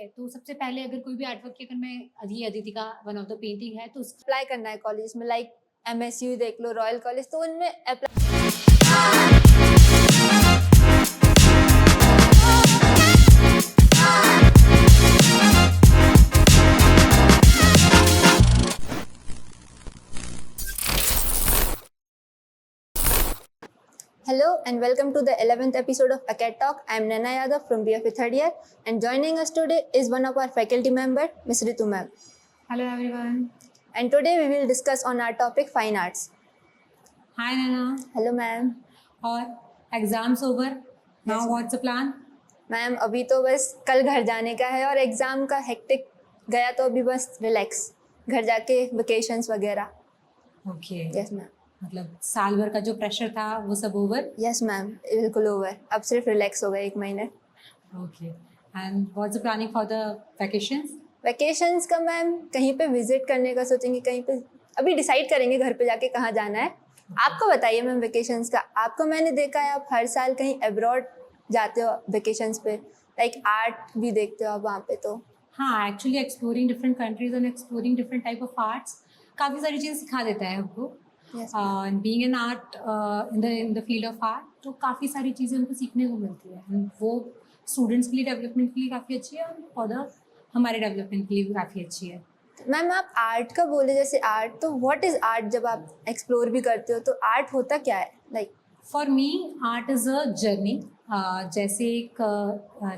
तो सबसे पहले अगर कोई भी आर्टवर्क की अगर मैं अदिति का वन ऑफ द पेंटिंग है तो अप्लाई करना है कॉलेज में, लाइक MSU देख लो, रॉयल कॉलेज, तो उनमें apply. Hello and welcome to the 11th episode of Acad Talk. I am Naina Yadav from BFA third year, and joining us today is one of our faculty member, Ms. Ritu ma'am. Hello everyone. And today we will discuss on our topic fine arts. Hi Naina. Hello ma'am. और exams over, now what's the plan? Ma'am अभी तो बस कल घर जाने का है और एग्जाम का हेक्टिक गया, तो अभी बस रिलैक्स, घर जाके वेकेशंस वगैरह। ओके। Yes ma'am. मतलब साल भर का जो प्रेशर था वो सब ओवर? यस मैम, बिल्कुल ओवर, अब सिर्फ रिलैक्स हो गया 1 महीने। Okay. And what's the planning for the vacations? Vacations का मैम कहीं पे विजिट करने का सोचेंगे, कहीं पे अभी डिसाइड करेंगे घर पे जाके कहाँ जाना है। आपको बताइए मैम वेकेशंस का, आपको मैंने देखा है आप हर साल कहीं अब्रॉड जाते हो वेकेशंस पे, लाइक आर्ट भी देखते हो आप वहाँ पे। तो हाँ, actually exploring different countries and exploring different type of arts काफ़ी सारी चीज़ें सिखा देता है हमको। Being an art in the field of art, तो काफ़ी सारी चीज़ें हमको सीखने को मिलती है। And वो स्टूडेंट्स के लिए डेवलपमेंट के लिए काफ़ी अच्छी है और फॉर द हमारे डेवलपमेंट के लिए भी काफ़ी अच्छी है। मैम आप आर्ट का बोले, जैसे आर्ट, तो व्हाट इज आर्ट? जब आप एक्सप्लोर भी करते हो तो आर्ट होता क्या है? Like for me art is a journey. जैसे एक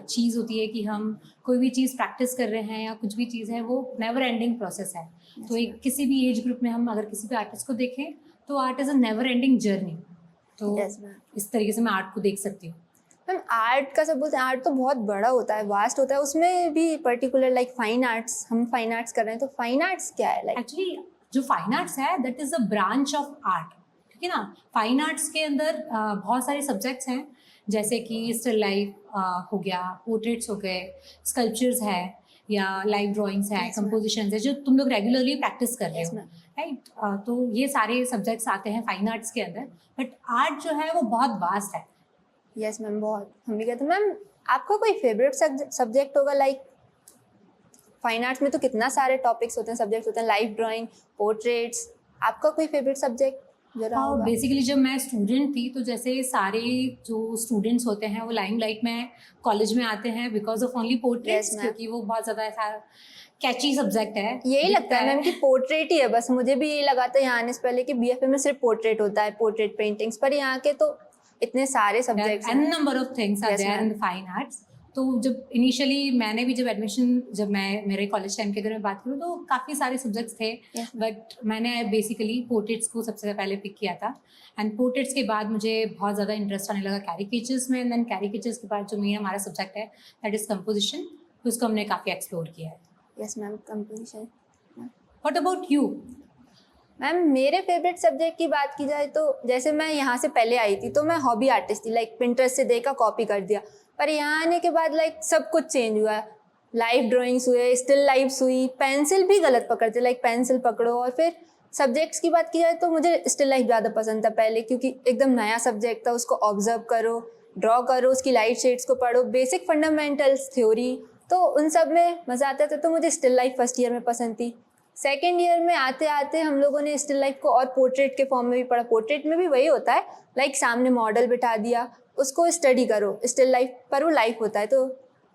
चीज़ होती है कि हम कोई भी चीज़ प्रैक्टिस कर रहे हैं या कुछ भी चीज़ है, वो नेवर एंडिंग प्रोसेस है। तो एक किसी भी एज ग्रुप में हम अगर किसी भी आर्टिस्ट को देखें तो art is a never ending journey. तो इस तरीके से मैं आर्ट को देख सकती हूँ। मैम आर्ट का सब बोलते हैं, आर्ट तो बहुत बड़ा होता है, वास्ट होता है, उसमें भी पर्टिकुलर लाइक फाइन आर्ट्स, हम फाइन आर्ट्स कर रहे हैं, तो फाइन आर्ट्स क्या है? लाइक एक्चुअली जो फाइन आर्ट्स है that is a branch of art, ठीक है ना। फाइन आर्ट्स के अंदर बहुत सारे सब्जेक्ट्स हैं, जैसे कि स्टिल लाइफ हो गया, पोर्ट्रेट्स हो गए, स्कल्पचर्स है या लाइव ड्राइंग्स है, कंपोजिशंस है, जो तुम लोग रेगुलरली प्रैक्टिस कर रहे हो, राइट। तो ये सारे सब्जेक्ट्स आते हैं फाइन आर्ट्स के अंदर। बट आर्ट जो है वो बहुत वास्ट है। यस मैम, बहुत, हम भी कहते हैं। मैम आपका कोई फेवरेट सब्जेक्ट होगा? लाइक फाइन आर्ट्स में तो कितना सारे टॉपिक्स होते हैं, सब्जेक्ट्स होते हैं, लाइव ड्राइंग, पोर्ट्रेट्स, आपका कोई फेवरेट सब्जेक्ट जरा होगा? बेसिकली जब मैं स्टूडेंट थी तो जैसे सारे जो स्टूडेंट्स होते हैं वो लाइमलाइट में कॉलेज में आते हैं बिकॉज ऑफ ओनली पोर्ट्रेट्स, क्योंकि वो बहुत ज़्यादा ऐसा कैची सब्जेक्ट है। यही लगता है मैम कि पोर्ट्रेट ही है बस, मुझे भी यही लगा था यहाँ आने से पहले कि BFA में सिर्फ पोर्ट्रेट होता है, पोर्ट्रेट पेंटिंग्स, पर यहाँ के तो इतने सारे सब्जेक्ट्स हैं, number of things are there in the fine arts. तो जब इनिशियली मैंने भी जब मैं मेरे कॉलेज टाइम की अगर मैं बात करूँ तो काफ़ी सारे सब्जेक्ट्स थे, बट मैंने बेसिकली पोर्ट्रेट्स को सबसे पहले पिक किया था। एंड पोर्ट्रेट्स के बाद मुझे बहुत ज़्यादा इंटरेस्ट आने लगा कैरिकेचर्स में, एंड देन कैरिकेचर्स के बाद जो मेन हमारा सब्जेक्ट है दैट इज़ कंपोजिशन, उसको हमने काफ़ी एक्सप्लोर किया है। Yes ma'am, composition. What about you? Ma'am मेरे फेवरेट सब्जेक्ट की बात की जाए तो जैसे मैं यहाँ से पहले आई थी तो मैं हॉबी आर्टिस्ट थी, लाइक पिंटरेस्ट से देखा कॉपी कर दिया, पर यहाँ आने के बाद लाइक सब कुछ चेंज हुआ है। लाइव ड्राइंग्स हुए, स्टिल लाइव्स हुई, पेंसिल भी गलत पकड़ते, लाइक पेंसिल पकड़ो। और फिर सब्जेक्ट्स की बात की जाए तो मुझे स्टिल लाइफ ज़्यादा पसंद था पहले, क्योंकि एकदम नया सब्जेक्ट था, उसको ऑब्जर्व करो, ड्रॉ करो, उसकी लाइट शेड्स को पढ़ो, बेसिक फंडामेंटल्स, थ्योरी, तो उन सब में मज़ा आता था। तो मुझे स्टिल लाइफ फर्स्ट ईयर में पसंद थी। सेकेंड ईयर में आते आते हम लोगों ने स्टिल लाइफ को और पोर्ट्रेट के फॉर्म में भी पढ़ा। पोर्ट्रेट में भी वही होता है, लाइक सामने मॉडल बिठा दिया, उसको स्टडी करो, स्टिल लाइफ पर वो लाइफ होता है। तो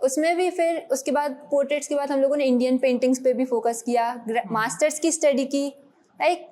उसमें भी फिर उसके बाद पोर्ट्रेट्स के बाद हम लोगों ने इंडियन पेंटिंग्स पे भी फोकस किया, मास्टर्स की स्टडी की। लाइक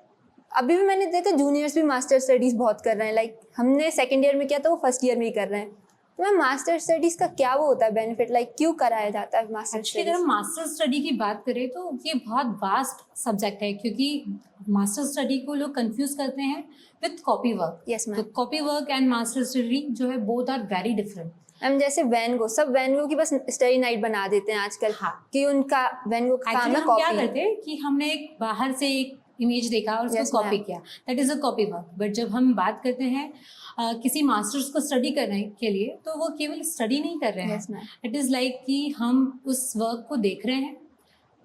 अभी भी मैंने देखा जूनियर्स भी मास्टर स्टडीज़ बहुत कर रहे हैं, लाइक हमने सेकेंड ईयर में किया तो वो फर्स्ट ईयर में ही कर रहे हैं। तो मैम मास्टर स्टडीज़ का क्या वो होता है बेनिफिट, लाइक क्यों कराया जाता है मास्टर स्टडीज? अगर हम मास्टर स्टडी की बात करें तो ये बहुत वास्ट सब्जेक्ट है, क्योंकि मास्टर स्टडी को लोग कंफ्यूज करते हैं with copy work. Yes ma'am, तो copy work and master study जो है both are very different. Ma'am जैसे वैन गो, सब वैन गो की बस स्टडी नाइट बना देते हैं आजकल। हाँ, कि उनका वैन गो का काम है कॉपी। क्या करते हैं कि हमने एक बाहर से एक इमेज देखा और उसको कॉपी किया, that is a copy work. But जब हम बात करते हैं किसी मास्टर्स को स्टडी करने के लिए, तो वो केवल स्टडी नहीं कर रहे हैं, इट इज़ लाइक कि हम उस वर्क को देख रहे हैं,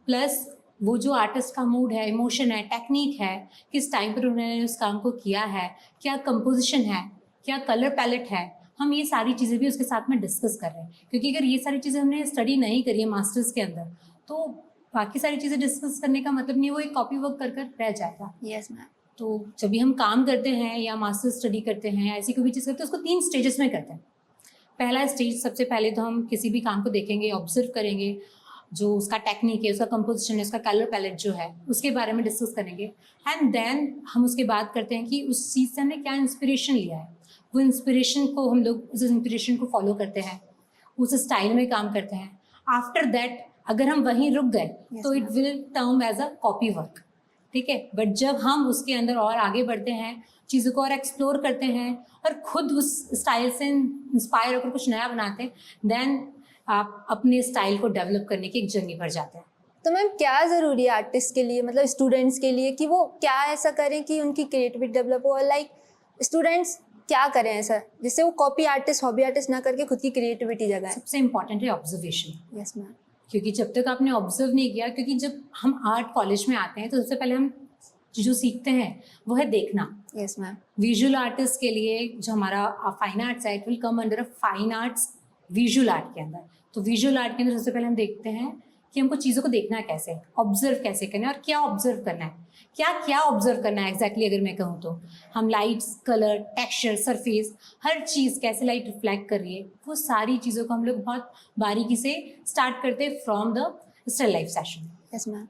प्लस वो जो आर्टिस्ट का मूड है, इमोशन है, टेक्निक है, किस टाइम पर उन्होंने उस काम को किया है, क्या कंपोजिशन है, क्या कलर पैलेट है, हम ये सारी चीज़ें भी उसके साथ में डिस्कस कर रहे हैं, क्योंकि अगर ये सारी चीज़ें हमने स्टडी नहीं करी है मास्टर्स के अंदर तो बाकी सारी चीज़ें डिस्कस करने का मतलब नहीं, वो एक कॉपी वर्क कर कर रह जाएगा। Yes ma'am. तो जब भी हम काम करते हैं या मास्टर स्टडी करते हैं या ऐसी कोई भी चीज़ करते हैं, उसको 3 स्टेजेस में करते हैं। पहला स्टेज, सबसे पहले तो हम किसी भी काम को देखेंगे, ऑब्जर्व करेंगे, जो उसका टेक्निक है, उसका कंपोजिशन है, उसका कलर पैलेट जो है, उसके बारे में डिस्कस करेंगे। एंड देन हम उसके बाद करते हैं कि उस चीज़ से हमने क्या इंस्पिरेशन लिया है, वो इंस्पिरेशन को हम लोग उस इंस्पिरेशन को फॉलो करते हैं, उस स्टाइल में काम करते हैं। आफ्टर दैट अगर हम वहीं रुक गए तो it will term as a copy work, ठीक है। बट जब हम उसके अंदर और आगे बढ़ते हैं, चीज़ों को और एक्सप्लोर करते हैं और खुद उस स्टाइल से इंस्पायर होकर कुछ नया बनाते हैं, देन आप अपने स्टाइल को डेवलप करने की एक जर्नी पर जाते हैं। तो मैम क्या ज़रूरी है आर्टिस्ट के लिए, मतलब स्टूडेंट्स के लिए, कि वो क्या ऐसा करें कि उनकी क्रिएटिविटी डेवलप हो, और लाइक स्टूडेंट्स क्या करें ऐसा जिससे वो कॉपी आर्टिस्ट, हॉबी आर्टिस्ट ना करके खुद की क्रिएटिविटी जगाएं? सबसे इम्पॉर्टेंट है ऑब्जर्वेशन। Yes ma'am. क्योंकि जब तक आपने ऑब्जर्व नहीं किया, क्योंकि जब हम आर्ट कॉलेज में आते हैं तो सबसे पहले हम जो सीखते हैं वो है देखना। Yes ma'am. विजुअल आर्टिस्ट के लिए जो हमारा फाइन आर्ट्स है, it will come under a fine arts visual art के अंदर। तो विजुअल आर्ट के अंदर सबसे पहले हम देखते हैं कि हमको चीज़ों को देखना है कैसे, ऑब्जर्व कैसे करना है और क्या ऑब्जर्व करना है, क्या क्या ऑब्जर्व करना है एग्जैक्टली। अगर मैं कहूँ तो हम लाइट्स, कलर, टेक्सचर, सरफेस, हर चीज़ कैसे लाइट रिफ्लेक्ट कर रही है, वो सारी चीज़ों को हम लोग बहुत बारीकी से स्टार्ट करते हैं from the still life session. Yes ma'am.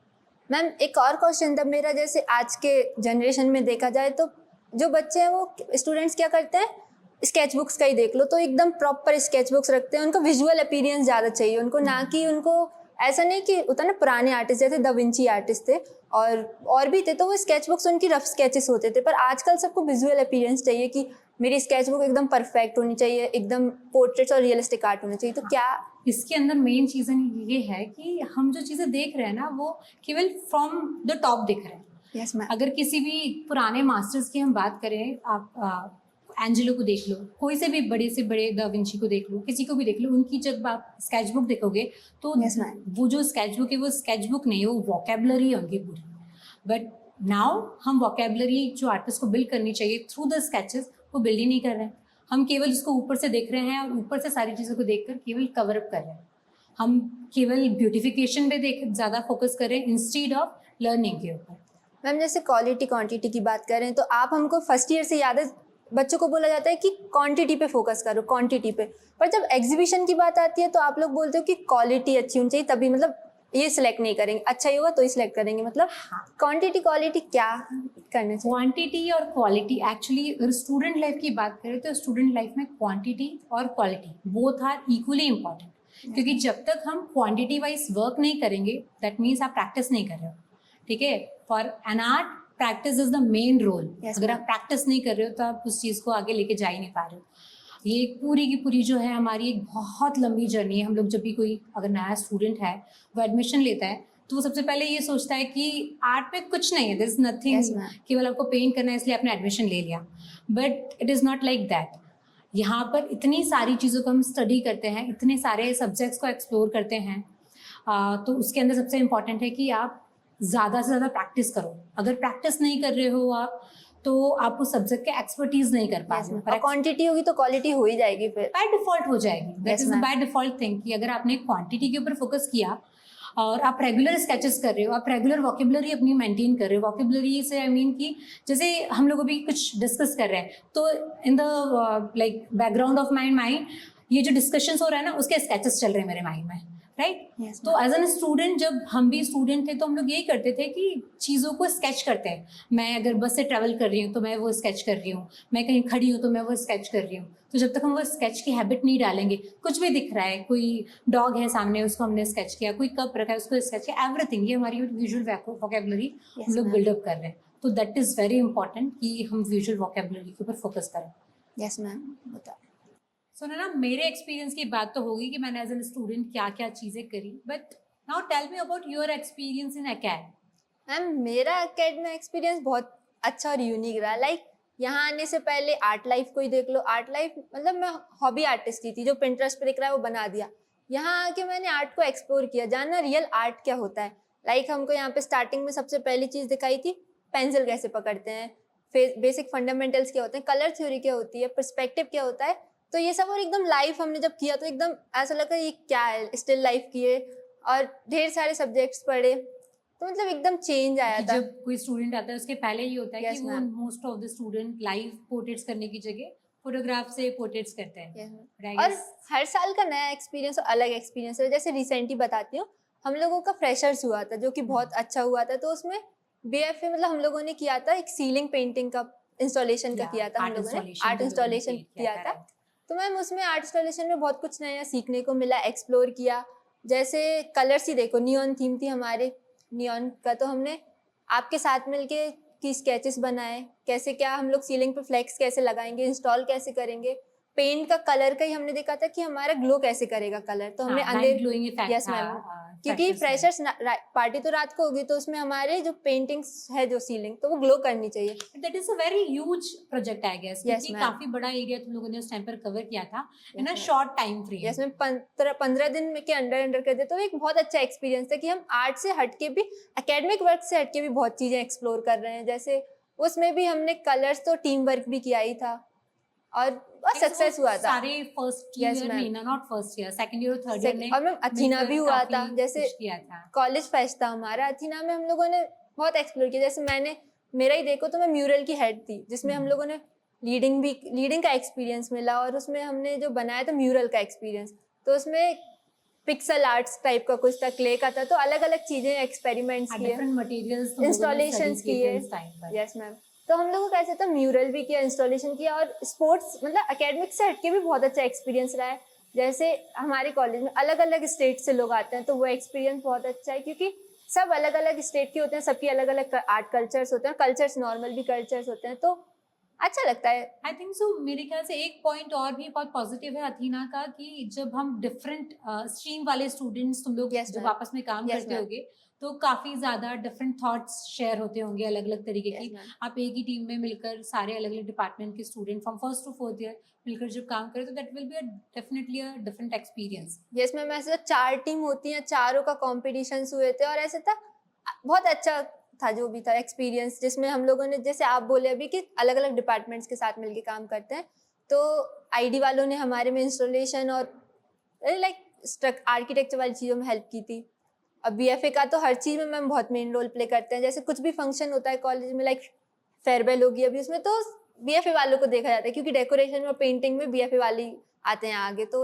Ma'am एक और क्वेश्चन था मेरा, जैसे आज के जनरेशन में देखा जाए तो जो बच्चे हैं वो स्टूडेंट्स क्या करते हैं, स्केच बुक्स का ही देख लो तो एकदम प्रॉपर स्केच बुक्स रखते हैं, उनको विजुअल अपीयरेंस ज़्यादा चाहिए उनको, ना कि उनको ऐसा नहीं कि होता ना पुराने आर्टिस्ट जैसे दा विंची आर्टिस्ट थे और भी थे, तो वो स्केच बुक्स उनकी रफ स्केचेस होते थे, पर आजकल सबको विजुअल अपीयरेंस चाहिए कि मेरी स्केच बुक एकदम परफेक्ट होनी चाहिए, एकदम पोर्ट्रेट्स और रियलिस्टिक आर्ट होना चाहिए। तो क्या इसके अंदर मेन चीज़ ये है कि हम जो चीज़ें देख रहे हैं ना वो केवल फ्रॉम द टॉप देख रहे हैं। Yes ma'am. अगर किसी भी पुराने मास्टर्स की हम बात करें, आप एंजेलो को देख लो, कोई से भी बड़े से बड़े दा विंची को देख लो, किसी को भी देख लो, उनकी जब आप स्केच बुक देखोगे तो Yes, ma'am. वो जो स्केच बुक है वो स्केच बुक नहीं है, वो वोकेबलरी है उनकी पूरी। बट नाउ हम वोकेबलरी जो आर्टिस्ट को बिल्ड करनी चाहिए थ्रू द स्केचेस, वो बिल्ड ही नहीं कर रहे हैं। हम केवल उसको ऊपर से देख रहे हैं और ऊपर से सारी चीज़ों को देखकर केवल कवर अप कर रहे हैं। हम केवल ब्यूटिफिकेशन पे ज़्यादा फोकस कर रहे हैं इंस्टीड ऑफ लर्निंग के ऊपर। मैम जैसे क्वालिटी क्वांटिटी की बात करें तो आप हमको फर्स्ट ईयर से याद है बच्चों को बोला जाता है कि क्वांटिटी पे फोकस करो, क्वांटिटी पे, पर जब एग्जीबिशन की बात आती है तो आप लोग बोलते हो कि क्वालिटी अच्छी होनी चाहिए तभी, मतलब ये सिलेक्ट नहीं करेंगे, अच्छा ही होगा तो ही सिलेक्ट करेंगे, मतलब क्वांटिटी क्वालिटी क्या करना चाहिए? क्वांटिटी और क्वालिटी एक्चुअली अगर स्टूडेंट लाइफ की बात करें तो स्टूडेंट लाइफ में क्वांटिटी और quality both are equally important. क्योंकि जब तक हम क्वांटिटी वाइज वर्क नहीं करेंगे, दैट मीन्स आप प्रैक्टिस नहीं कर रहे हो, ठीक है। For an art practice is the main role. अगर आप प्रैक्टिस नहीं कर रहे हो तो आप उस चीज़ को आगे लेके जा ही नहीं पा रहे हो। ये पूरी की पूरी जो है हमारी एक बहुत लंबी जर्नी है। हम लोग जब भी कोई अगर नया स्टूडेंट है वो एडमिशन लेता है तो वो सबसे पहले ये सोचता है कि आर्ट में कुछ नहीं है, देयर इज नथिंग, केवल आपको पेंट करना है इसलिए आपने एडमिशन ले लिया। But it is not like that. यहाँ पर इतनी सारी चीज़ों को हम स्टडी करते हैं, इतने सारे सब्जेक्ट्स को एक्सप्लोर करते हैं, तो उसके अंदर सबसे इम्पॉर्टेंट है कि आप ज़्यादा से ज़्यादा प्रैक्टिस करो। अगर प्रैक्टिस नहीं कर रहे हो आप तो आप उस सब्जेक्ट के एक्सपर्टीज नहीं कर पा रहे हो। और क्वांटिटी होगी तो क्वालिटी हो ही जाएगी, फिर बाय डिफॉल्ट हो जाएगी। That is by default thing कि अगर आपने क्वांटिटी के ऊपर फोकस किया और आप रेगुलर स्केचेस कर रहे हो, आप रेगुलर वोकेबलरी अपनी मेंटेन कर रहे हो। वोकेबलरी से आई मीन कि जैसे हम लोग अभी कुछ डिस्कस कर रहे हैं तो in the like background of my mind ये जो डिस्कशंस हो रहा है ना उसके स्केचेस चल रहे हैं मेरे माइंड में, राइट। तो एज एन स्टूडेंट, जब हम भी स्टूडेंट थे तो हम लोग यही करते थे कि चीज़ों को स्केच करते हैं। मैं अगर बस से ट्रैवल कर रही हूँ तो मैं वो स्केच कर रही हूँ, मैं कहीं खड़ी हूँ तो मैं वो स्केच कर रही हूँ। तो जब तक हम वो स्केच की हैबिट नहीं डालेंगे, कुछ भी दिख रहा है, कोई डॉग है सामने उसको हमने स्केच किया, कोई कप रखा है उसको स्केच किया, एवरीथिंग, ये हमारी विजुअल वोकेबलरी हम लोग बिल्डअप कर रहे हैं। तो दैट इज़ वेरी इंपॉर्टेंट कि हम विजुअल वोकेबलरी के ऊपर फोकस करें। यस मैम, बता। सो ना मेरे एक्सपीरियंस की बात तो होगी कि मैंने एज एन स्टूडेंट क्या क्या चीज़ें करी, but now tell me about your experience in एकेड। मैम मेरा एकेड में एक्सपीरियंस बहुत अच्छा और यूनिक रहा। लाइक यहाँ आने से पहले आर्ट लाइफ को ही देख लो। आर्ट लाइफ मतलब मैं हॉबी आर्टिस्ट ही थी, जो पिंटरेस्ट पे दिख रहा है वो बना दिया। यहाँ आके मैंने आर्ट को एक्सप्लोर किया, जानना रियल आर्ट क्या होता है। लाइक हमको यहाँ पे स्टार्टिंग में सबसे पहली चीज़ दिखाई थी पेंसिल कैसे पकड़ते हैं, बेसिक फंडामेंटल्स क्या होते हैं, कलर थ्योरी क्या होती है, पर्सपेक्टिव क्या होता है, तो ये सब और एकदम लाइव हमने जब किया तो एकदम ऐसा लगा ये क्या है, स्टिल लाइफ किए और ढेर सारे सब्जेक्ट्स पढ़े, तो मतलब एकदम चेंज आया कि था। जब कोई स्टूडेंट आता है उसके पहले ये होता है कि Yes, वो ma'am. Most of the student live portraits करने की जगह फोटोग्राफ से पोर्ट्रेट्स करते हैं। Yes, ma'am. But I और guess हर साल का नया एक्सपीरियंस और अलग एक्सपीरियंस है। जैसे रिसेंटली बताती हूँ, हम लोगों का फ्रेशर्स हुआ था जो कि बहुत अच्छा हुआ था। तो उसमें बीएफए मतलब हम लोगों ने किया था, एक सीलिंग पेंटिंग का इंस्टॉलेशन का yeah, किया था, हम art लोगों ने installation आर्ट तुम लोगों ने इंस्टॉलेशन create किया था। right? तो मैम उसमें आर्ट इंस्टॉलेशन में बहुत कुछ नया सीखने को मिला, एक्सप्लोर किया। जैसे कलर्स ही देखो, नियॉन थीम थी हमारे नियॉन का, तो हमने आपके साथ मिलके की स्केचेस बनाए, कैसे क्या हम लोग सीलिंग पे फ्लेक्स कैसे लगाएंगे, इंस्टॉल कैसे करेंगे, पेंट का कलर का ही हमने देखा था कि हमारा ग्लो कैसे करेगा कलर। तो हमने हाँ, अंदर लाइट ग्लोइंग इफेक्ट यस था मैम, क्योंकि फ्रेशर्स फ्रेशर्स पार्टी तो रात को होगी, तो उसमें हमारे जो पेंटिंग्स है जो सीलिंग, तो वो ग्लो करनी चाहिए। में। That is a very huge project I guess, Yes, क्योंकि ma'am. काफी बड़ा एरिया तुम लोगों ने उस टाइम पर कवर किया था इन अ ma'am. Short time frame. Yes ma'am, 15 दिन के अंडर कर दे, तो एक बहुत अच्छा एक्सपीरियंस था कि हम आर्ट से हटके भी, एकेडमिक वर्क से हटके भी बहुत चीजें एक्सप्लोर कर रहे हैं। जैसे उसमें भी हमने कलर्स तो टीम वर्क भी किया ही था और सक्सेस हुआ था। सारे फर्स्ट Yes, ईयर ma'am. नहीं ना, not first year, second year और थर्ड ईयर ने और मैम अथीना मिलकर भी हुआ काफी था। जैसे कुछ किया था। कॉलेज फेस्ट था हमारा, अथीना में हम लोगों ने बहुत एक्सप्लोर किया। जैसे मैंने, मेरा ही देखो तो मैं म्यूरल की हेड थी, जिसमें हम लोगों ने लीडिंग का एक्सपीरियंस मिला, और उसमें हमने जो बनाया था म्यूरल का एक्सपीरियंस, तो उसमें पिक्सल आर्ट्स टाइप का कुछ था, क्ले का था, तो अलग अलग चीजें एक्सपेरिमेंट्स किए, डिफरेंट मटेरियल्स तुम लोगों ने इंस्टॉलेशन स्टडी किए किए। थे उस टाइम पर। यस मैम, तो हम लोगों का ऐसा था, म्यूरल भी किया, इंस्टॉलेशन किया, और स्पोर्ट्स मतलब एकेडमिक से हटके भी बहुत अच्छा एक्सपीरियंस रहा है। जैसे हमारे कॉलेज में अलग अलग स्टेट से लोग आते हैं, तो वो एक्सपीरियंस बहुत अच्छा है, क्योंकि सब अलग अलग स्टेट के होते हैं, सबकी अलग अलग आर्ट कल्चर्स होते हैं, कल्चर्स नॉर्मल भी कल्चर्स होते हैं, तो अच्छा लगता है। आई थिंक सो, मेरे ख्याल से एक पॉइंट और भी बहुत पॉजिटिव है अथीना का, कि जब हम डिफरेंट स्ट्रीम वाले स्टूडेंट्स तुम लोग Yes, जब ma'am. आपस में काम Yes, करते ma'am. होगे, तो काफी ज्यादा डिफरेंट थॉट्स शेयर होते होंगे अलग अलग तरीके Yes, की। ma'am. आप एक ही टीम में मिलकर सारे अलग अलग डिपार्टमेंट के student from first to fourth year मिलकर जब काम करें, तो that will be definitely a different experience. Yes ma'am, ऐसे तो 4 टीम होती हैं, चारों का कॉम्पिटिशन्स हुए थे, और ऐसे था बहुत अच्छा था जो भी था एक्सपीरियंस, जिसमें हम लोगों ने, जैसे आप बोले अभी कि अलग अलग डिपार्टमेंट्स के साथ मिलके काम करते हैं, तो आईडी वालों ने हमारे में इंस्टॉलेशन और लाइक आर्किटेक्चर वाली चीज़ों में हेल्प की थी। अब बीएफए का तो हर चीज़ में मैम बहुत मेन रोल प्ले करते हैं। जैसे कुछ भी फंक्शन होता है कॉलेज में, लाइक फेयरवेल होगी अभी, उसमें तो बीएफए वालों को देखा जाता है, क्योंकि डेकोरेशन और पेंटिंग में बीएफए वाले आते हैं आगे, तो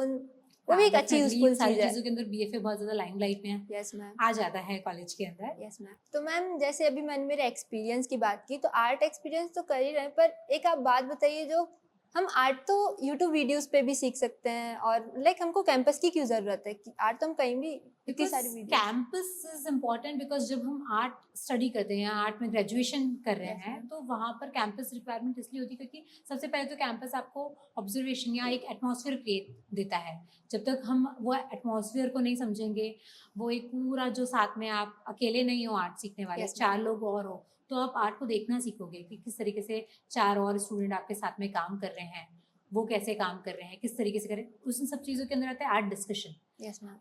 वो भी एक अच्छी यूजफुल सारी चीज़ है। चीजों के अंदर बीएफए बहुत ज्यादा लाइमलाइट में है, यस मैम। आ जाता है कॉलेज के अंदर। यस मैम, तो मैम जैसे अभी मैंने मेरे एक्सपीरियंस की बात की, तो आर्ट एक्सपीरियंस तो कर ही रहे हैं, पर एक आप बात बताइए, जो हम आर्ट तो यूट्यूब वीडियोस पे भी सीख सकते हैं, और लाइक हमको कैंपस की क्यों जरूरत है, कि आर्ट तो हम कहीं भी इतनी सारी video. Campus is important because जब हम आर्ट स्टडी करते हैं, आर्ट में ग्रेजुएशन कर रहे Yes, हैं, ma'am. तो वहाँ पर कैंपस रिक्वायरमेंट इसलिए होती है क्योंकि सबसे पहले तो कैंपस आपको ऑब्जर्वेशन या एक एटमॉस्फेयर क्रिएट देता है। जब तक हम वो एटमॉस्फेयर को नहीं समझेंगे, वो एक पूरा जो साथ में आप अकेले नहीं हो आर्ट सीखने वाले, Yes, 4 लोग और हो, तो आप आर्ट को देखना सीखोगे कि किस तरीके से 4 और स्टूडेंट आपके साथ में काम कर रहे हैं, वो कैसे काम कर रहे हैं, किस तरीके से करें। उन सब चीज़ों के अंदर आता है art discussion. Yes ma'am.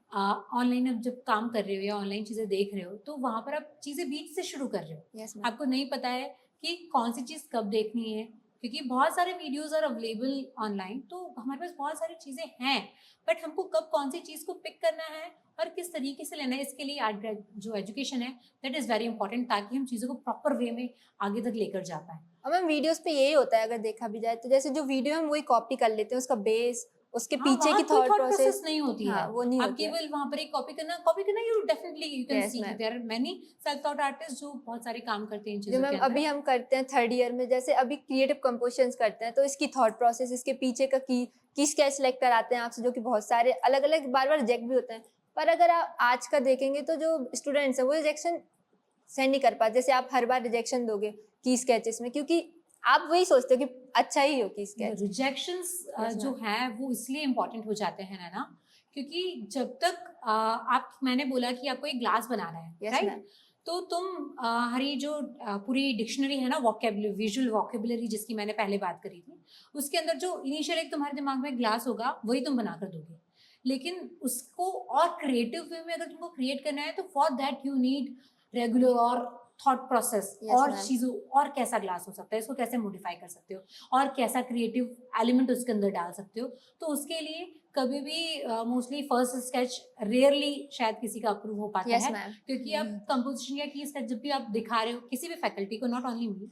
Online अब जब काम कर रहे हो या ऑनलाइन चीज़ें देख रहे हो, तो वहाँ पर आप चीज़ें बीच से शुरू कर रहे हो। Yes ma'am. आपको नहीं पता है कि कौन सी चीज़ कब देखनी है, क्योंकि बहुत सारे वीडियोस आर अवेलेबल ऑनलाइन, तो हमारे पास बहुत सारी चीज़ें हैं, बट हमको कब कौन सी चीज़ को पिक करना है और किस तरीके से लेना है, इसके लिए आर्ट जो एजुकेशन है दैट इज़ वेरी इंपॉर्टेंट, ताकि हम चीज़ों को प्रॉपर वे में आगे तक लेकर जा पाएँ। और मैम वीडियोस पे यही होता है, अगर देखा भी जाए तो, जैसे जो वीडियो हम वही कॉपी कर लेते हैं, उसका बेस, उसके हाँ, पीछे वहाँ की कोई थॉट थॉट प्रोसेस प्रोसेस नहीं होती है। हाँ, वो नहीं आप होती है। केवल वहाँ पर एक कॉपी करना, you definitely you can Yes, see, ma'am. There are many self taught artist जो बहुत सारे काम करते हैं इन जो चीज़ों मैम के अंदर। अभी हम करते हैं 3rd ईयर में, जैसे अभी क्रिएटिव कंपोजिशंस करते हैं, तो इसकी थॉट प्रोसेस, इसके पीछे का की स्केच सेलेक्ट कराते हैं आपसे, जो कि बहुत सारे अलग अलग बार बार रिजेक्ट भी होते हैं। पर अगर आप आज का देखेंगे, तो जो स्टूडेंट्स हैं वो रिजेक्शन सेंड नहीं कर पाते। जैसे आप हर बार रिजेक्शन दोगे की स्केचेस में, क्योंकि आप वही सोचते हो कि अच्छा ही हो की स्केच। रिजेक्शंस Yes, जो ma'am. है वो इसलिए इम्पोर्टेंट हो जाते हैं ना, क्योंकि जब तक आप, मैंने बोला कि आपको एक ग्लास बनाना है, Yes, राइट? ma'am. तो तुम हरी जो पूरी डिक्शनरी है ना, वोकेबुलरी, विजुअल वोकेबुलरी जिसकी मैंने पहले बात करी थी, उसके अंदर जो इनिशियल एक तुम्हारे दिमाग में ग्लास होगा वही तुम बना कर दोगे। लेकिन उसको और क्रिएटिव वे में अगर तुमको क्रिएट करना है, तो for that you need regular और थॉट प्रोसेस Yes, और ma'am. चीज़ों और कैसा ग्लास हो सकता है, इसको कैसे मॉडिफाई कर सकते हो और कैसा क्रिएटिव एलिमेंट उसके अंदर डाल सकते हो। तो उसके लिए कभी भी मोस्टली फर्स्ट स्केच रेयरली शायद किसी का अप्रूव हो पाता Yes, है, ma'am. क्योंकि आप कंपोजिशन या की स्केच जब भी आप दिखा रहे हो किसी भी फैकल्टी को, नॉट ओनली मी,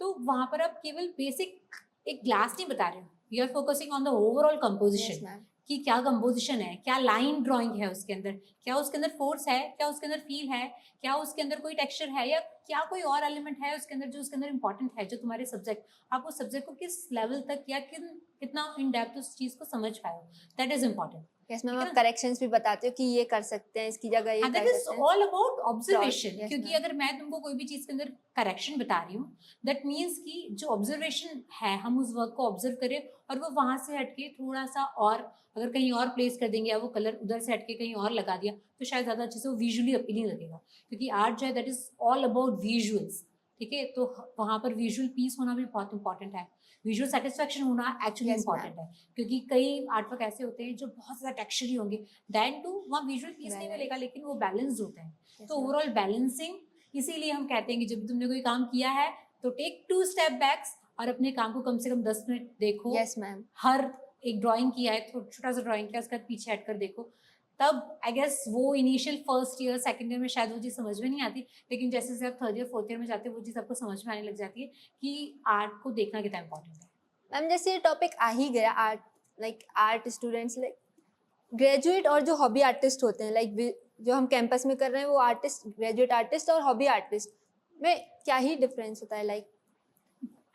तो वहाँ पर आप केवल बेसिक एक ग्लास नहीं बता रहे हो, you are focusing on the overall Yes, composition ma'am. कि क्या कंपोजिशन है, क्या लाइन ड्राइंग है उसके अंदर, क्या उसके अंदर फोर्स है, क्या उसके अंदर फील है, क्या उसके अंदर कोई टेक्सचर है, या क्या कोई और एलिमेंट है उसके अंदर जो उसके अंदर इंपॉर्टेंट है, जो तुम्हारे सब्जेक्ट, आप उस सब्जेक्ट को किस लेवल तक या कितना इन डेप्थ उस चीज को समझ पाए हो, that is important. Yes ma'am, ठीक है आप ना? करेक्शंस भी बताते हो कि ये कर सकते हैं, इसकी जगह ये दैट कर इज सकते हैं। ऑल अबाउट ऑब्जर्वेशन, Yes, क्योंकि ma'am. अगर मैं तुमको कोई भी चीज के अंदर करेक्शन बता रही हूँ, दैट मीन्स कि जो ऑब्जर्वेशन है, हम उस वर्क को ऑब्जर्व करें और वो वहां से हटके थोड़ा सा और अगर कहीं और प्लेस कर देंगे या वो कलर उधर से हटके कहीं और लगा दिया तो शायद ज्यादा अच्छे से वो विजुअली अपीलिंग लगेगा, क्योंकि आर्ट जो है that is all about visuals. ठीक है, तो वहां पर विजुअल पीस होना भी बहुत इंपॉर्टेंट है, विजुअल सेटिस्फेक्शन होना एक्चुअली Yes, इंपॉर्टेंट है, क्योंकि कई आर्टवर्क ऐसे होते हैं जो बहुत ज्यादा टेक्सचरी होंगे, देन टू वहाँ विजुअल पीस नहीं Right. मिलेगा लेकिन वो बैलेंस्ड होते हैं। Yes, तो ma'am. ओवरऑल बैलेंसिंग, इसीलिए हम कहते हैं कि जब तुमने कोई काम किया है तो टेक 2 स्टेप बैक्स और अपने काम को कम से कम 10 मिनट देखो। Yes, ma'am. हर एक ड्राइंग किया है तो छोटा सा ड्राइंग किया, उसके बाद पीछे हटकर देखो, तब आई गेस वो initial first year second year में शायद वो चीज़ समझ में नहीं आती, लेकिन जैसे जैसे आप थर्ड ईयर फोर्थ ईयर में जाते हो वो चीज़ आपको समझ में आने लग जाती है कि आर्ट को देखना कितना इंपॉर्टेंट है। मैम जैसे ये टॉपिक आ ही गया, आर्ट स्टूडेंट्स लाइक ग्रेजुएट और जो हॉबी आर्टिस्ट होते हैं, लाइक जो हम कैंपस में कर रहे हैं वो आर्टिस्ट, ग्रेजुएट आर्टिस्ट और हॉबी आर्टिस्ट में क्या ही डिफरेंस होता है? Like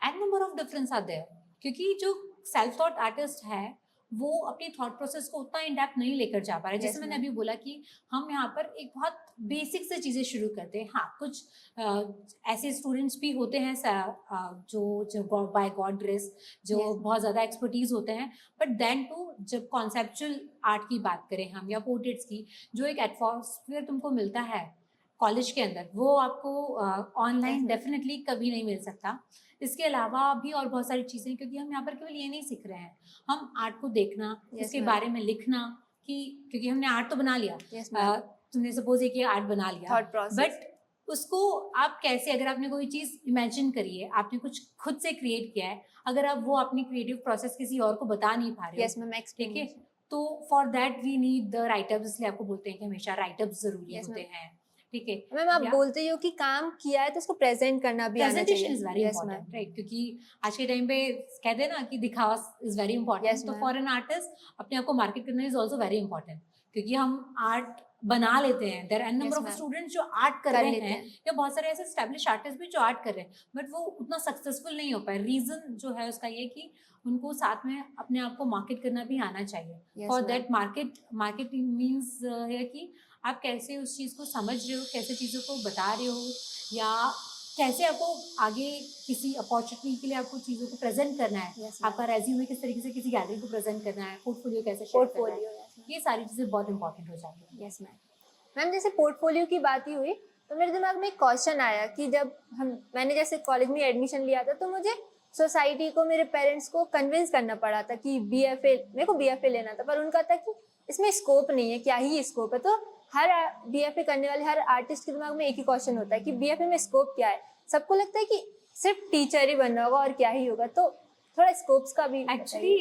an number of difference are there, क्योंकि जो सेल्फ थॉट आर्टिस्ट है वो अपनी थॉट प्रोसेस को उतना इन डेप्थ नहीं लेकर जा पा रहे। जैसे Yes, मैंने ma'am. अभी बोला कि हम यहाँ पर एक बहुत बेसिक से चीज़ें शुरू करते हैं। हाँ, कुछ ऐसे स्टूडेंट्स भी होते हैं जो बाय गॉड ग्रेस जो Yes. बहुत ज़्यादा एक्सपर्टीज होते हैं, बट देन टू जब कॉन्सेप्चुअल आर्ट की बात करें हम या पोर्ट्रेट्स की, जो एक एटमॉस्फेयर तुमको मिलता है कॉलेज के अंदर वो आपको ऑनलाइन Yes, ma'am. डेफिनेटली कभी नहीं मिल सकता। इसके अलावा भी और बहुत सारी चीज़ें, क्योंकि हम यहाँ पर केवल ये नहीं सीख रहे हैं, हम आर्ट को देखना, Yes, उसके ma'am. बारे में लिखना, कि क्योंकि हमने आर्ट तो बना लिया, Yes, ma'am. तुमने सपोज एक आर्ट बना लिया, Thought process. बट उसको आप कैसे, अगर आपने कोई चीज़ इमेजिन करी है, आपने कुछ खुद से क्रिएट किया है, अगर आप वो अपनी क्रिएटिव प्रोसेस किसी और को बता नहीं पा रहे हो, यस मैम, ठीक है, एक्सप्लेनेशन। तो for that we need the writeups, इसलिए आपको बोलते हैं कि हमेशा राइटअप्स जरूरी Yes, होते ma'am. हैं। ठीक है मैम आप या- बोलते हो कि काम किया है तो उसको प्रेजेंट करना भी आना चाहिए। Presentation is very Yes, important, ma'am. Right, क्योंकि आज के टाइम पे कहते हैं ना कि दिखावा इज वेरी इंपॉर्टेंट। Yes, तो ma'am. फॉर एन आर्टिस्ट अपने आप को मार्केट करना इज ऑल्सो वेरी इंपॉर्टेंट, क्योंकि हम आर्ट बना लेते हैं, there an number Yes, of ma'am. Students जो आर्ट कर कर रहे लेते हैं, हैं। या बहुत सारे ऐसे एस्टेब्लिश आर्टिस्ट भी जो आर्ट कर रहे हैं, बट वो उतना सक्सेसफुल नहीं हो पाए। रीजन जो है उसका ये कि उनको साथ में अपने आप को मार्केट करना भी आना चाहिए। Yes, for ma'am. That marketing means है कि आप कैसे उस चीज़ को समझ रहे हो, कैसे चीज़ों को बता रहे हो, या कैसे आपको आगे किसी अपॉर्चुनिटी के लिए आपको चीज़ों को प्रेजेंट करना है। Yes, ma'am. आपका रेज्यूमे किस तरीके से किसी गैलरी को प्रेजेंट करना है, पोर्टफोलियो कैसे शेयर करना है, पोर्टफोलियो। ये सारी चीज़ें बहुत इंपॉर्टेंट हो जाती हैं। Yes ma'am. मैम जैसे पोर्टफोलियो की बात ही हुई तो मेरे दिमाग में एक क्वेश्चन आया कि जब मैंने जैसे कॉलेज में एडमिशन लिया था तो मुझे सोसाइटी को, मेरे पेरेंट्स को कन्विंस करना पड़ा था कि मेरे को बीएफए लेना था, पर उनका था कि इसमें स्कोप नहीं है, क्या ही स्कोप है। तो हर बीएफए करने वाले हर आर्टिस्ट के दिमाग में एक ही क्वेश्चन होता है कि बीएफए में स्कोप क्या है। सबको लगता है कि सिर्फ टीचर ही बनना होगा और क्या ही होगा, तो थोड़ा स्कोप्स का भी एक्चुअली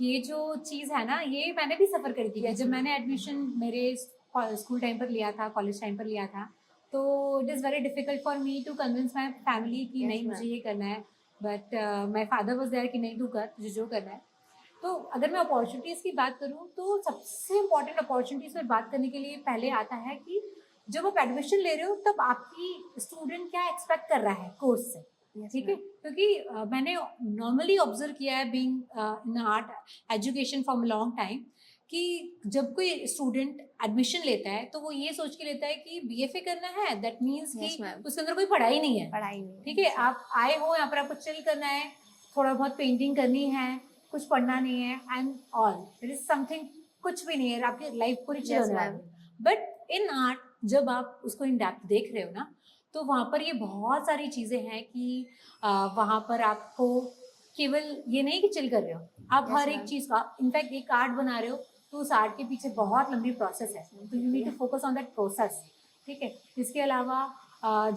ये जो चीज़ है ना, ये मैंने भी सफ़र करी थी। जब मैंने एडमिशन मेरे स्कूल टाइम पर लिया था, कॉलेज टाइम पर लिया था, तो it is very difficult for me to convince my family कि Yes, नहीं ma'am. मुझे ये करना है, but my father was there कि नहीं तू कर, तुझे जो करना है। तो अगर मैं अपॉर्चुनिटीज़ की बात करूँ तो सबसे इम्पॉर्टेंट अपॉर्चुनिटीज़ पर बात करने के लिए पहले आता है कि जब आप एडमिशन ले रहे हो तब आपकी स्टूडेंट क्या एक्सपेक्ट कर रहा है कोर्स से। Yes, ठीक है, ma'am. क्योंकि मैंने नॉर्मली ऑब्जर्व किया है being in art education from long time कि जब कोई स्टूडेंट एडमिशन लेता है तो वो ये सोच के लेता है कि बीएफए करना है, दैट मीन्स Yes, कि ma'am. उसके अंदर कोई पढ़ाई नहीं है। पढ़ाई नहीं। ठीक है, आप आए हो यहाँ पर, आपको चिल करना है, थोड़ा बहुत पेंटिंग करनी है, कुछ पढ़ना नहीं है, and all there is something, कुछ भी नहीं है, आपकी लाइफ पूरी चिल Yes, होने वाली ma'am. है। बट इन आर्ट जब आप उसको इन डेप्थ देख रहे हो ना, तो वहाँ पर ये बहुत सारी चीज़ें हैं कि वहाँ पर आपको केवल ये नहीं कि चिल कर रहे हो, आप Yes, हर एक ma'am. चीज़ का, इनफैक्ट एक आर्ट बना रहे हो तो उस आर्ट के पीछे बहुत लंबी प्रोसेस है, तो you need to focus on that process. ठीक है, इसके अलावा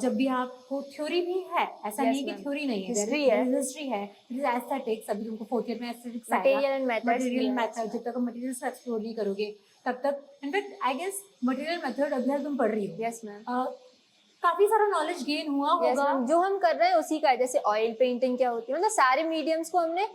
जब भी आपको थ्योरी भी है, ऐसा Yes, नहीं कि ma'am. थ्योरी नहीं है, History है. हिस्ट्री है, इट इज एस्थेटिक्स, अभी तुमको फोर्थ ईयर में एस्थेटिक्स आएगा, मटेरियल एंड मेथड्स भी मटेरियल है. मेथड, जब तक हम मटेरियल्स एक्सप्लोर नहीं करोगे तब तक, in fact I guess material method अभी तक तुम पढ़ रही हो, यस मैम. काफी सारा नॉलेज गेन हुआ यस होगा। मैम, जो हम कर रहे हैं उसी का है. जैसे ऑयल पेंटिंग क्या होती है, मतलब सारे मीडियम्स को हमने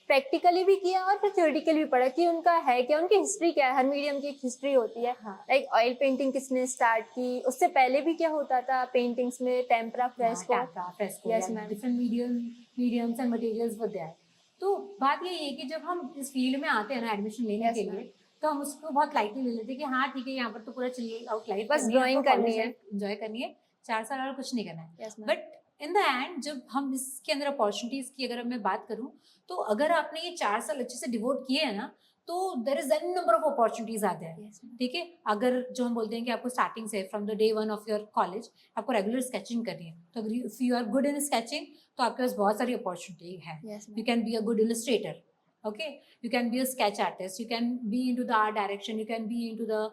प्रैक्टिकली भी किया और फिर थ्योरेटिकली भी पढ़ा कि उनका है क्या, उनकी हिस्ट्री क्या है. हर मीडियम की एक हिस्ट्री होती है. हाँ. लाइक ऑयल पेंटिंग किसने स्टार्ट की, उससे पहले भी क्या होता था पेंटिंग्स में, tempera, fresco. Fresco, yes ma'am. Different mediums and materials were there. तो बात यही है कि जब हम इस फील्ड में आते हैं ना एडमिशन लेने Yes, के ma'am. लिए, तो हम उसको बहुत लाइटली ले लेते हैं कि हाँ ठीक है, यहाँ पर तो पूरा चिल आउट लाइफ बस drawing करनी है, एंजॉय करनी है, 4 साल और कुछ नहीं करना है। Yes ma'am. But in the end जब हम इसके अंदर अपॉर्चुनिटीज की अगर मैं बात करूँ, तो अगर आपने ये 4 साल अच्छे से डिवोट किए हैं ना, तो there is an number of opportunities आते हैं। Yes ma'am. ठीक है, अगर जो हम बोलते हैं कि आपको स्टार्टिंग से from the day one of your college आपको रेगुलर स्केचिंग करनी है, तो अगर if you are good in sketching तो आपके पास बहुत सारी अपॉर्चुनिटी है। Yes You ma'am. can be a good illustrator, okay, you can be a sketch artist, you can be into the art direction, you can be into the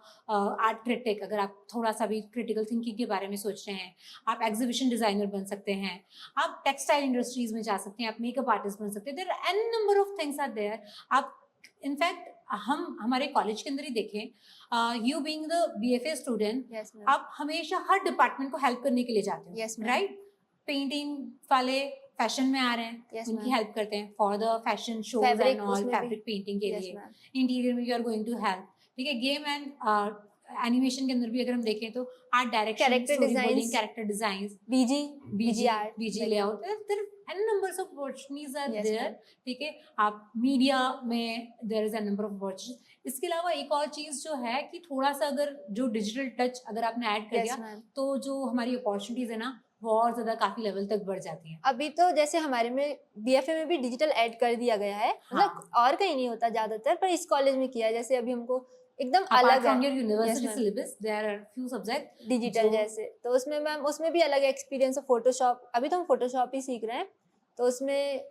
art critic, अगर आप थोड़ा सा भी critical thinking के बारे में सोच रहे हैं, आप exhibition designer बन सकते हैं, आप textile industries में जा सकते हैं, आप makeup artist बन सकते हैं, there are n number of things are there। आप इनफैक्ट हम हमारे कॉलेज के अंदर ही देखें, you being the BFA student, yes ma'am. आप हमेशा हर डिपार्टमेंट को हेल्प करने के लिए जाते हो, Yes, ma'am. राइट? पेंटिंग वाले फैशन में आ रहे हैं, Yes, उनकी ma'am. हेल्प करते हैं for the fashion shows Fabric and all, उसमें भी. फैब्रिक पेंटिंग के यस लिए, मैम. इंटीरियर में you are going to help. ठीक है, गेम एंड एनिमेशन के अंदर भी अगर हम देखें तो art direction, Character story boarding, designs. Character designs, BG art, BG layout, there an numbers of opportunities are Yes, there. ma'am. ठीक है, आप मीडिया में there is an number of opportunities. इसके अलावा एक और चीज जो है कि थोड़ा सा अगर जो डिजिटल टच अगर आपने ऐड कर यस दिया, मैम. तो जो हमारी अपॉर्चुनिटीज है ना वो और ज्यादा काफी लेवल तक बढ़ जाती है। अभी तो जैसे हमारे में BFA में भी डिजिटल ऐड कर दिया गया है, मतलब और कहीं नहीं होता ज्यादातर, पर इस कॉलेज में किया है। जैसे अभी हमको एकदम Apart अलग from है your university ma'am. syllabus, there are few subjects digital जैसे, तो उसमें मैम उसमें भी अलग एक्सपीरियंस है. फोटोशॉप, अभी तो हम फोटोशॉप ही सीख रहे हैं, तो उसमें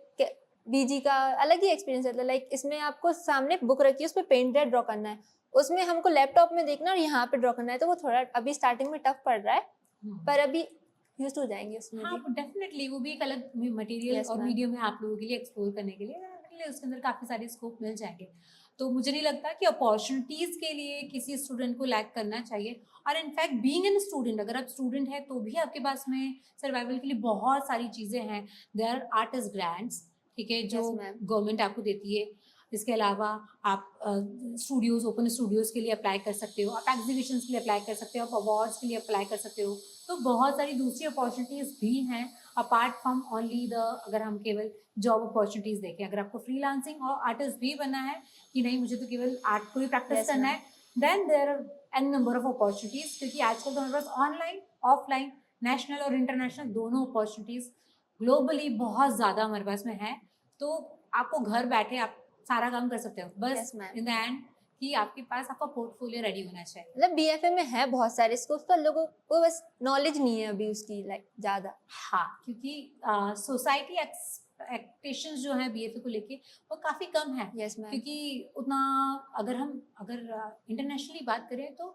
BG का अलग ही एक्सपीरियंस रहता है. लाइक इसमें आपको सामने बुक रखी है, उस पर पेंट ड्रॉ करना है, उसमें हमको लैपटॉप में देखना और यहाँ पे ड्रॉ करना है, तो वो थोड़ा अभी स्टार्टिंग में टफ पड़ रहा है, पर अभी यूज हो जाएंगे उसमें हाँ भी. डेफिनेटली वो भी एक अलग मटेरियल Yes, और ma'am. मीडियम है आप लोगों के लिए एक्सप्लोर करने के लिए, definitely उसके अंदर काफी सारे स्कोप मिल जाएंगे। तो मुझे नहीं लगता कि अपॉर्चुनिटीज के लिए किसी स्टूडेंट को लैक करना चाहिए। और इनफैक्ट बीइंग एन स्टूडेंट, अगर आप स्टूडेंट है तो भी आपके पास में सर्वाइवल के लिए बहुत सारी चीजें हैं। देयर आर आर्टिस्ट ग्रांट्स, ठीक है, जो Yes, ma'am. गवर्नमेंट आपको देती है। इसके अलावा आप स्टूडियोज, ओपन स्टूडियोज के लिए अप्लाई कर सकते हो, आप एग्जीबिशंस के लिए अप्लाई कर सकते हो, आप अवार्ड्स के लिए अप्लाई कर सकते हो। तो बहुत सारी दूसरी अपॉर्चुनिटीज़ भी हैं अपार्ट फ्रॉम ओनली द, अगर हम केवल जॉब अपॉर्चुनिटीज़ देखें। अगर आपको फ्रीलांसिंग और आर्टिस्ट भी बनना है कि नहीं मुझे तो केवल आर्ट को ही प्रैक्टिस Yes, करना ma'am. है, then there are an number of opportunities, क्योंकि आजकल तो हमारे पास ऑनलाइन, ऑफलाइन, नेशनल और इंटरनेशनल दोनों अपॉर्चुनिटीज़ ग्लोबली बहुत ज़्यादा हमारे पास में है। तो आपको घर बैठे आप सारा काम कर सकते हो, बस Yes, ma'am. In the end कि आपके पास आपका पोर्टफोलियो रेडी होना चाहिए। मतलब BFA में है बहुत सारे स्कोप्स, पर लोगों को बस नॉलेज नहीं है अभी उसकी, लाइक ज्यादा. हाँ, क्योंकि सोसाइटी एक्सपेक्टेशंस जो है BFA को लेके वो काफ़ी कम है। Yes ma'am. क्योंकि उतना अगर इंटरनेशनली बात करें तो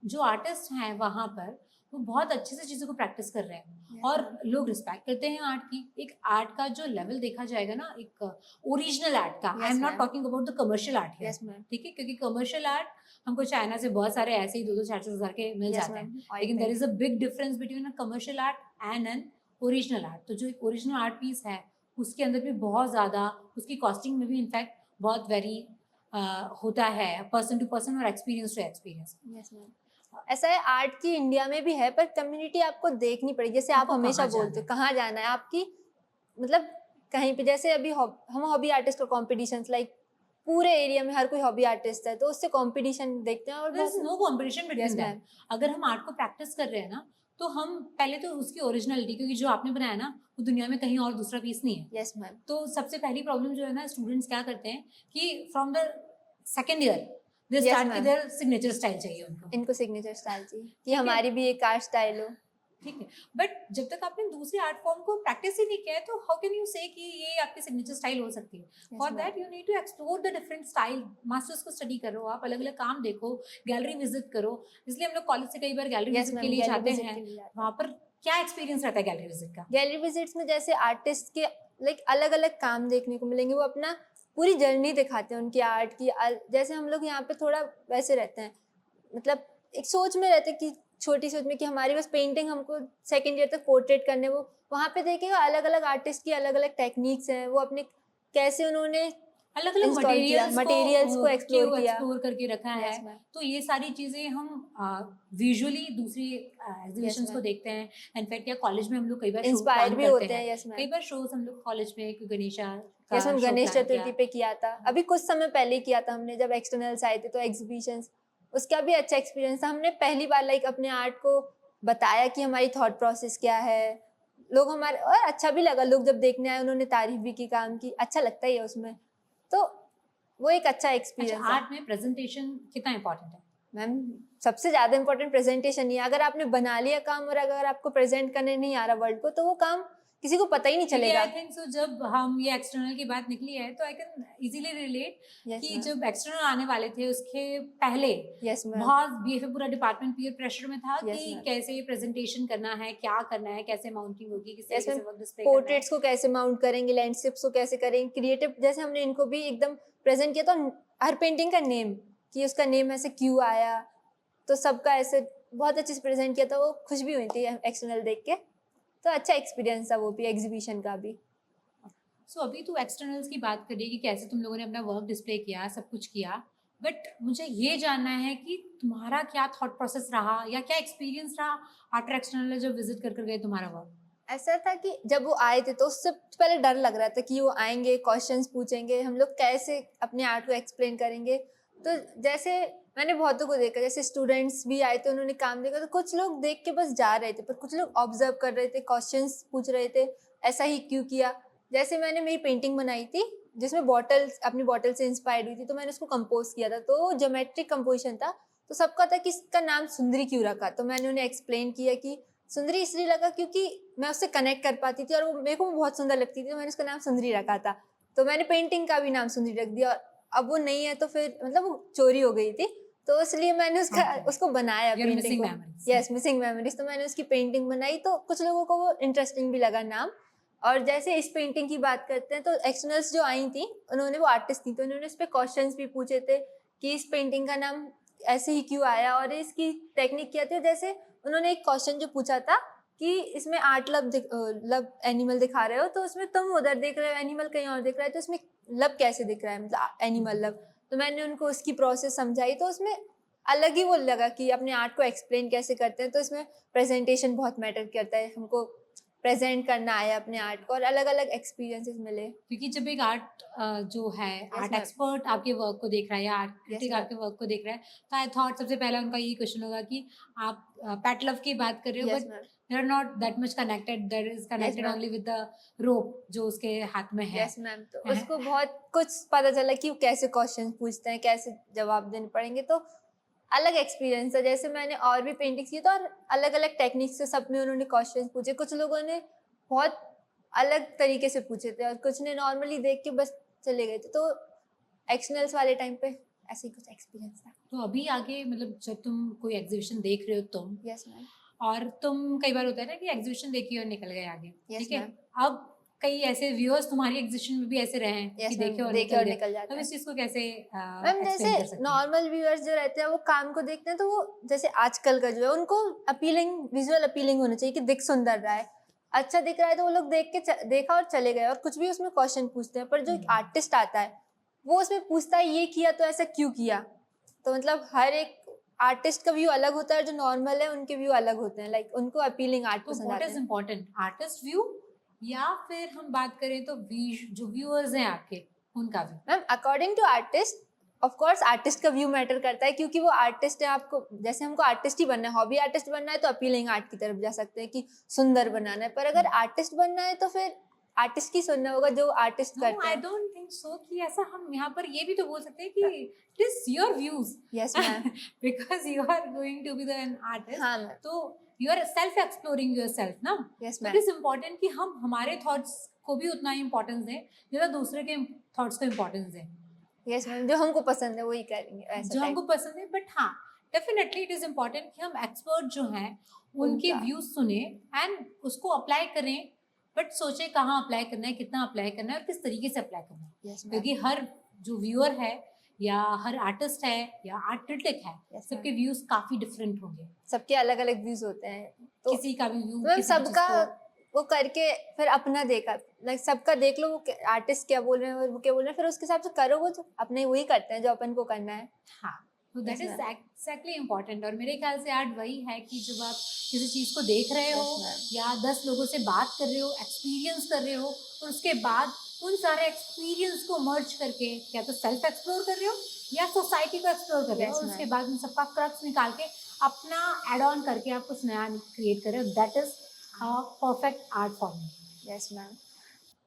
जो आर्टिस्ट हैं वहाँ पर वो बहुत अच्छे से चीज़ों को प्रैक्टिस कर रहे हैं। Yes, और ma'am. लोग रिस्पेक्ट करते हैं आर्ट की। एक आर्ट का जो लेवल देखा जाएगा ना, एक ओरिजिनल आर्ट का, आई Yes, am not ma'am. Talking about the commercial art है, यस मैम. ठीक है, क्योंकि कमर्शियल आर्ट हमको चाइना से बहुत सारे ऐसे ही 2-4 हज़ार के मिल यस जाते हैं, मैम. लेकिन there is a big difference between a commercial art and an original art. तो जो एक ओरिजिनल आर्ट पीस है उसके अंदर भी बहुत ज़्यादा, उसकी कॉस्टिंग में भी इनफैक्ट बहुत वेरी होता है, पर्सन टू पर्सन और experience to experience. Yes ma'am. ऐसा है, आर्ट की इंडिया में भी है, पर कम्युनिटी आपको देखनी पड़ेगी. जैसे आप आपको हमेशा कहाँ बोलते जाना हो कहाँ जाना है आपकी, मतलब कहीं पे, जैसे अभी हम हॉबी आर्टिस्ट का कॉम्पिटिशन्स, लाइक पूरे एरिया में हर कोई हॉबी आर्टिस्ट है, तो उससे कंपटीशन देखते हैं. और there is no competition between Yes, them. ma'am. अगर हम आर्ट को प्रैक्टिस कर रहे हैं ना, तो हम पहले तो उसकी ओरिजिनलिटी, क्योंकि जो आपने बनाया ना वो दुनिया में कहीं और दूसरा पीस नहीं है। Yes ma'am. तो सबसे पहली प्रॉब्लम जो है ना, स्टूडेंट्स क्या करते हैं कि from the second year they Yes, start ma'am. कि देयर सिग्नेचर स्टाइल चाहिए उनको। इनको सिग्नेचर स्टाइल चाहिए कि हमारी भी एक आर्ट स्टाइल हो. ठीक है, बट जब तक आपने दूसरी आर्ट फॉर्म को प्रैक्टिस ही नहीं किया है तो हाउ कैन यू से कि ये आपकी सिग्नेचर स्टाइल हो सकती है? For that you need to explore the different style, masters को स्टडी करो, आप अलग अलग काम देखो, गैलरी विजिट करो। इसलिए हम लोग कॉलेज से कई बार गैलरी यस विजिट के मैम, लिए गैलरी जाते विजिट हैं। के लिए जाते वहाँ पर क्या एक्सपीरियंस रहता है गैलरी विजिट का? गैलरी विजिट्स में जैसे आर्टिस्ट के लाइक अलग अलग काम देखने को मिलेंगे, वो अपना पूरी जर्नी दिखाते हैं उनकी आर्ट की। जैसे हम लोग यहाँ पे थोड़ा वैसे रहते हैं, मतलब एक सोच में रहते हैं कि छोटी सोच में कि हमारी बस पेंटिंग हमको सेकेंड ईयर तक पोर्ट्रेट करने, वो वहाँ पे देखेगा अलग अलग आर्टिस्ट की अलग अलग टेक्निक्स हैं, वो अपने कैसे उन्होंने अलग अलग install किया, मटेरियल्स को एक्सप्लोर किया। एक्सप्लोर करके रखा है। Yes, ma'am. तो ये सारी चीजें हम विजुअली दूसरी एग्जीबिशंस को ma'am. देखते हैं। इनफैक्ट या कॉलेज में हम लोग कई बार इंस्पायर काम भी करते होते हैं। हैं। यस मैम, कई बार शोज हम लोग कॉलेज में गणेशा का yes ma'am, show Ganesh plan चतुर्थी किया। पे किया था, अभी कुछ समय पहले ही किया था हमने, जब एक्सटर्नल्स आए थे तो एग्जीबिशंस, उसका भी अच्छा एक्सपीरियंस था। हमने पहली बार लाइक अपने आर्ट को बताया कि हमारी थॉट प्रोसेस क्या है, लोग हमारे, और अच्छा भी लगा, लोग जब देखने आए उन्होंने तारीफ भी की काम की, अच्छा लगता ही है उसमें, तो वो एक अच्छा अच्छा, एक्सपीरियंस है। आर्ट में प्रेजेंटेशन कितना इंपॉर्टेंट है? मैम सबसे ज्यादा इंपॉर्टेंट प्रेजेंटेशन ही है। अगर आपने बना लिया काम और अगर आपको प्रेजेंट करने नहीं आ रहा वर्ल्ड को, तो वो काम किसी को पता ही नहीं चलेगा। आई थिंक सो जब हम ये एक्सटर्नल की बात निकली है तो I can easily relate Yes, कि ma'am. जब एक्सटर्नल आने वाले थे उसके पहले यस मैम, बहुत बीएफए पूरा डिपार्टमेंट पीयर प्रेशर में था Yes, कि ma'am. कैसे प्रेजेंटेशन करना है, क्या करना है, कैसे माउंटिंग होगी, किस Yes, तरीके से ma'am. वर्क डिस्प्ले करना है। पोर्ट्रेट्स को कैसे माउंट करेंगे, लैंडस्केप्स को कैसे करेंगे, क्रिएटिव, जैसे हमने इनको भी एकदम प्रेजेंट किया, तो हर पेंटिंग का नेम, कि उसका नेम ऐसे क्यों आया, तो सबका ऐसे बहुत अच्छे से प्रेजेंट किया था, वो खुश भी हुई थी एक्सटर्नल देख के, तो अच्छा एक्सपीरियंस था वो भी, एग्जीबिशन का भी। सो अभी तू एक्सटर्नल्स की बात करी कि कैसे तुम लोगों ने अपना वर्क डिस्प्ले किया, सब कुछ किया, बट मुझे ये जानना है कि तुम्हारा क्या थॉट प्रोसेस रहा या क्या एक्सपीरियंस रहा आफ्टर एक्सटर्नल जब विजिट कर गए तुम्हारा वर्क? ऐसा था कि जब वो आए थे तो उससे पहले डर लग रहा था कि वो आएंगे, क्वेश्चंस पूछेंगे, हम लोग कैसे अपने आर्ट को एक्सप्लेन करेंगे। तो जैसे मैंने बहुतों को देखा, जैसे स्टूडेंट्स भी आए थे, उन्होंने काम देखा, तो कुछ लोग देख के बस जा रहे थे, पर कुछ लोग ऑब्जर्व कर रहे थे, क्वेश्चंस पूछ रहे थे, ऐसा ही क्यों किया। जैसे मैंने मेरी पेंटिंग बनाई थी जिसमें बॉटल्स, अपनी बॉटल से इंस्पायर्ड हुई थी, तो मैंने उसको कंपोज किया था, तो ज्योमेट्रिक कंपोजिशन था, तो सबका था कि इसका नाम सुंदरी क्यों रखा। तो मैंने उन्हें एक्सप्लेन किया कि सुंदरी इसलिए लगा क्योंकि मैं उससे कनेक्ट कर पाती थी और वो मेरे को बहुत सुंदर लगती थी, तो मैंने उसका नाम सुंदरी रखा था। तो मैंने पेंटिंग का भी नाम सुंदरी रख दिया, और अब वो नहीं है तो फिर मतलब वो चोरी हो गई थी, तो इसलिए मैंने उसको बनाया पेंटिंग को। Yes, missing memories. तो मैंने उसकी पेंटिंग बनाई, तो कुछ लोगों को वो इंटरेस्टिंग भी लगा नाम। और जैसे इस पेंटिंग की बात करते हैं, तो एक्सटर्नल्स जो आई थी, उन्होंने, वो आर्टिस्ट थी, तो उन्होंने इस पे क्वेश्चंस भी पूछे थे कि इस पेंटिंग का नाम ऐसे ही क्यों आया और इसकी टेक्निक क्या थी। जैसे उन्होंने एक क्वेश्चन जो पूछा था कि इसमें आर्ट लब एनिमल दिखा रहे हो, तो उसमें तुम उधर देख रहे हो, एनिमल कहीं और दिख रहा है, तो इसमें लब कैसे दिख रहा है, मतलब एनिमल लब। तो मैंने उनको उसकी प्रोसेस समझाई, तो उसमें अलग ही वो लगा कि अपने आर्ट को एक्सप्लेन कैसे करते हैं। तो इसमें प्रेजेंटेशन बहुत मैटर करता है, हमको प्रेजेंट करना आया अपने आर्ट को, और अलग अलग एक्सपीरियंसेस मिले। क्योंकि जब एक आर्ट जो है आर्ट ma'am. एक्सपर्ट आपके वर्क को देख रहा है या आर्ट क्रिटिक ma'am. आपके वर्क को देख रहा है, तो आई थॉट सबसे पहला उनका यही क्वेश्चन होगा कि आप पैट लव की बात कर रहे हो, Yes, but ma'am. They are not that much connected, there is connected ma'am. Only with the rope जो उसके हाथ में है। यस मैम, तो उसको बहुत कुछ पता चला कि वो कैसे क्वेश्चन पूछते हैं, कैसे जवाब देने पड़ेंगे, तो अलग एक्सपीरियंस है। जैसे मैंने और भी पेंटिंग्स की, तो और अलग अलग टेक्निक से सब में उन्होंने क्वेश्चन पूछे, कुछ लोगों ने बहुत अलग तरीके से पूछे थे और कुछ ने नॉर्मली देख के बस चले गए थे। तो एक्सटर्नल्स वाले टाइम पे ऐसे ही कुछ एक्सपीरियंस था। तो अभी आगे मतलब जब तुम कोई एग्जीबिशन देख रहे हो तुम, यस मैम, और तुम कई बार होता है ना कि एग्जीबिशन देखी और निकल गए आगे, Yes, ठीक है, ma'am. अब कई ऐसे व्यूअर्स तुम्हारी एग्जीबिशन में भी ऐसे रहे हैं Yes, कि ma'am. देखे और देखे और निकल निकल गए, जाते अब हैं। इस चीज को कैसे मैम एक्सप्लेन कर जैसे सकते हैं? नॉर्मल व्यूअर्स जो रहते हैं वो काम को देखते हैं, तो वो जैसे आजकल का जो है उनको अपीलिंग, विजुअल अपीलिंग होना चाहिए कि दिख सुंदर रहा है, अच्छा दिख रहा है, तो वो लोग देख के देखा और चले गए और कुछ भी उसमें क्वेश्चन पूछते हैं। पर जो एक आर्टिस्ट आता है वो उसमें पूछता है ये किया तो ऐसा क्यों किया। तो मतलब हर एक आर्टिस्ट का व्यू अलग होता है, जो नॉर्मल है उनके व्यू अलग होते हैं, लाइक उनको अपीलिंग आर्ट तो पसंद व्हाट आते इज हैं। इम्पोर्टेंट, आर्टिस्ट व्यू या फिर हम बात करें तो जो व्यूअर्स हैं आपके उनका view? Ma'am according to artist, of course artist का व्यू मैटर करता है, क्योंकि वो आर्टिस्ट है। आपको जैसे हमको आर्टिस्ट ही बनना है, हॉबी आर्टिस्ट बनना है, तो अपीलिंग आर्ट की तरफ जा सकते हैं कि सुंदर बनाना है। पर अगर आर्टिस्ट बनना है तो फिर आर्टिस्ट की सुनना होगा जो आर्टिस्ट नो करते आई हैं। डोंट थिंक सो कि ऐसा हम यहाँ पर ये भी तो बोल सकते हैं कि it is your views yes ma'am. Because you are going to be the an artist, हाँ मैम। तो you are self exploring your self ना। यस तो इट मैम। इज इम्पोर्टेंट कि हम हमारे थॉट्स को भी उतना ही इम्पोर्टेंस दें जितना दूसरे के थॉट्स को इम्पोर्टेंस दें, यस मैम, जो हमको पसंद है वही करेंगे ऐसा जो टाइप। हमको पसंद है। बट हाँ, डेफिनेटली इट इज इम्पोर्टेंट कि हम एक्सपर्ट जो हैं उनके उनका। व्यूज सुने एंड उसको अप्लाई करें, बट सोचे कहाँ अप्लाई करना है, कितना अप्लाई करना है और किस तरीके से अप्लाई करना है। Yes ma'am. क्योंकि हर जो व्यूअर है या हर आर्टिस्ट है या आर्ट क्रिटिक है, Yes, सबके ma'am. व्यूज काफी डिफरेंट होंगे। सबके अलग अलग व्यूज होते हैं, तो किसी का भी व्यू मैम सबका वो करके फिर अपना देखा, लाइक सबका देख लो, वो आर्टिस्ट क्या बोल रहे हैं और वो क्या बोल रहे हैं, फिर उसके हिसाब से करो, वो जो अपने वही करते हैं जो अपन को करना है। हाँ, तो that Yes, is ma'am. Exactly important. और मेरे ख्याल से आर्ट वही है कि जब आप किसी चीज को देख रहे हो Yes, ma'am. या 10 लोगों से बात कर रहे हो, एक्सपीरियंस कर रहे हो, और उसके बाद उन सारे एक्सपीरियंस को मर्ज करके या तो सेल्फ एक्सप्लोर कर रहे हो या सोसाइटी को एक्सप्लोर कर रहे हो, Yes, और उसके ma'am. बाद उन सबका क्रक्स निकाल के अपना एड ऑन करके आप कुछ नया क्रिएट कर रहे हो। That is perfect art form. Yes ma'am.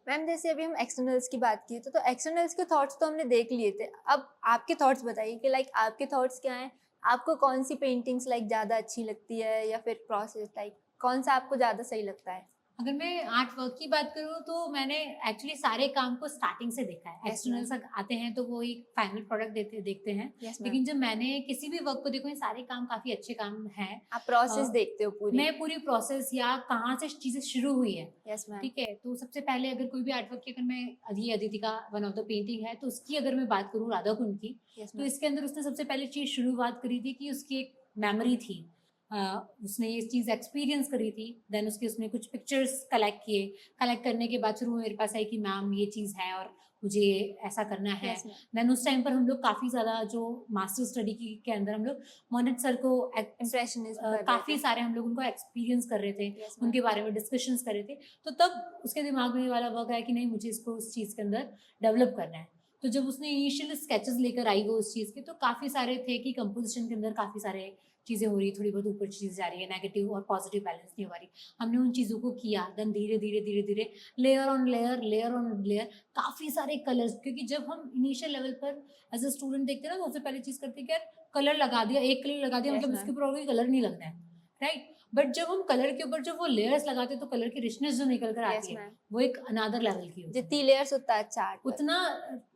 Ma'am जैसे अभी हम एक्सटर्नल्स की बात की तो एक्सटर्नल्स के थॉट्स तो हमने देख लिए थे, अब आपके थॉट्स बताइए कि लाइक आपके थॉट्स क्या हैं, आपको कौन सी पेंटिंग्स लाइक ज़्यादा अच्छी लगती है या फिर प्रोसेस लाइक कौन सा आपको ज़्यादा सही लगता है? अगर मैं आर्ट वर्क की बात करूँ तो मैंने एक्चुअली सारे काम को स्टार्टिंग से देखा है। Yes, एक्सटर्नल्स आते हैं तो वो एक फाइनल प्रोडक्ट देखते हैं, यस मैम। लेकिन जब मैंने किसी भी वर्क को देखो, ये सारे काम काफी अच्छे काम हैं। आप प्रोसेस अ, देखते हो पूरी? मैं पूरी प्रोसेस या कहाँ से चीजें शुरू हुई है, यस मैम। ठीक है। तो सबसे पहले अगर कोई भी आर्ट वर्क की, अगर मैं अदिति का वन ऑफ द पेंटिंग है तो उसकी अगर मैं बात करूँ, राधा कुंड की, यस तो मैम। इसके अंदर उसने सबसे पहले चीज शुरुआत करी थी कि उसकी एक मेमोरी थी। उसने ये चीज़ एक्सपीरियंस करी थी, देन उसने कुछ पिक्चर्स कलेक्ट किए। कलेक्ट करने के बाद फिर वो मेरे पास आई कि मैम ये चीज़ है और मुझे ऐसा करना है। Yes, ma'am. देन उस टाइम पर हम लोग काफ़ी ज़्यादा जो मास्टर स्टडी के अंदर हम लोग मोनेट सर को इम्प्रेशनिज्म काफ़ी सारे हम लोग उनको एक्सपीरियंस कर रहे थे, Yes, ma'am. उनके बारे में डिस्कशंस कर रहे थे। तो तब उसके दिमाग में ये वाला वर्क आया कि नहीं, मुझे इसको उस चीज़ के अंदर डेवलप करना है। तो जब उसने इनिशियल स्केचेस लेकर आई वो उस चीज़ के, तो काफ़ी सारे थे कि कंपोजिशन के अंदर काफ़ी सारे चीज़ें हो रही, थोड़ी बहुत ऊपर चीज़ जा रही है, नेगेटिव और पॉजिटिव बैलेंस नहीं हो रही। हमने उन चीज़ों को किया, देन धीरे धीरे लेयर ऑन लेयर काफ़ी सारे कलर्स, क्योंकि जब हम इनिशियल लेवल पर एज अ स्टूडेंट देखते हैं ना, सबसे पहले चीज़ करते हैं कि यार कलर लगा दिया, एक कलर लगा दिया, Yes, मतलब ma'am. इसके ऊपर और कोई कलर नहीं लगना है, राइट। बट जब हम कलर के ऊपर जब वो लेयर्स लगाते हैं तो कलर की रिचनेस जो निकल कर Yes, आती है ma'am. वो एक अनदर लेवल की होती है। जितनी लेयर्स उतना अच्छा आर्ट उतना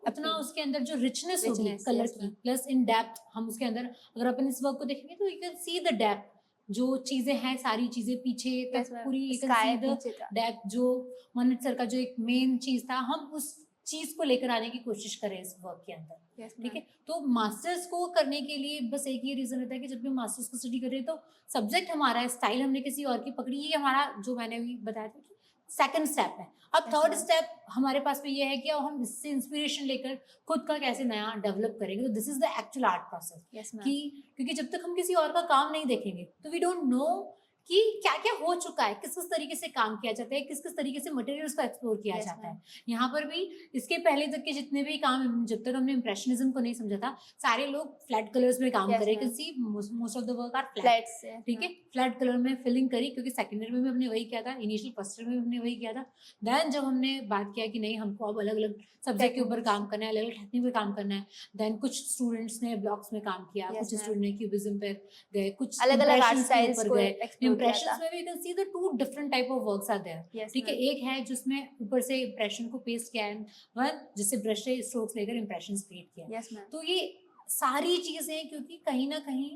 उतना Appeal. उसके अंदर जो रिचनेस होगी Richness, कलर yes, की, ma'am. प्लस इन डेप्थ हम उसके अंदर, अगर अपन इस वर्क को देखेंगे तो you can see the depth, जो चीजें हैं सारी चीजें पीछे Yes, तक ma'am. पूरी, you can Sky see the पीछे का। डेप्थ। जो मोनेट सर का जो एक मेन चीज था, हम उस चीज को लेकर आने की कोशिश करें इस वर्क के अंदर, Yes, ठीक ma'am. है। तो मास्टर्स को करने के लिए बस एक ही रीजन रहता है कि जब भी मास्टर्स को स्टडी कर रहे हैं तो सब्जेक्ट हमारा है, स्टाइल हमने किसी और की पकड़ी, ये हमारा जो मैंने अभी बताया था कि सेकंड स्टेप है। अब Yes, थर्ड ma'am. स्टेप हमारे पास में ये है कि अब हम इससे इंस्पिरेशन लेकर खुद का कैसे नया डेवलप करेंगे। तो this is the actual art process. Yes, ma'am. कि क्योंकि जब तक हम किसी और का काम नहीं देखेंगे तो वी डोंट नो कि क्या क्या हो चुका है, किस किस तरीके से काम किया जाता है, किस किस तरीके से मटेरियल्स को एक्सप्लोर किया Yes, जाता ma'am. है। यहाँ पर भी इसके पहले तक के जितने भी काम, जब तक हमने इम्प्रेशनिज्म को नहीं समझा था, सारे लोग फ्लैट कलर्स में काम Yes, करे। ma'am. See most of the work are flat, flats से, ठीक है। फ्लैट कलर में फिलिंग करी, क्योंकि सेकेंड ईयर में भी हमने वही किया था, इनिशियल फर्स्ट ईयर में भी हमने वही किया था। देन जब हमने बात किया कि नहीं, हमको अब अलग अलग सब्जेक्ट के ऊपर Techniques. काम करना है, अलग अलग टेक्निक पे काम करना है, देन कुछ स्टूडेंट्स ने ब्लॉक्स में काम किया, Yes, कुछ ma'am. स्टूडेंट ने क्यूबिज्म पे गए, कुछ अलग-अलग आर्ट impressions के स्टाइल्स ऊपर को गए। एक्सप्लोर किया इम्प्रेशंस था। में भी you can see the two different type of works are there, Yes, ठीक है। ma'am. एक है जिसमें ऊपर से इम्प्रेशन को पेस्ट किया है, वन जिससे ब्रश से स्ट्रोक्स लेकर इम्प्रेशन क्रिएट किया। Yes, ma'am. तो ये सारी चीजें, क्योंकि कहीं ना कहीं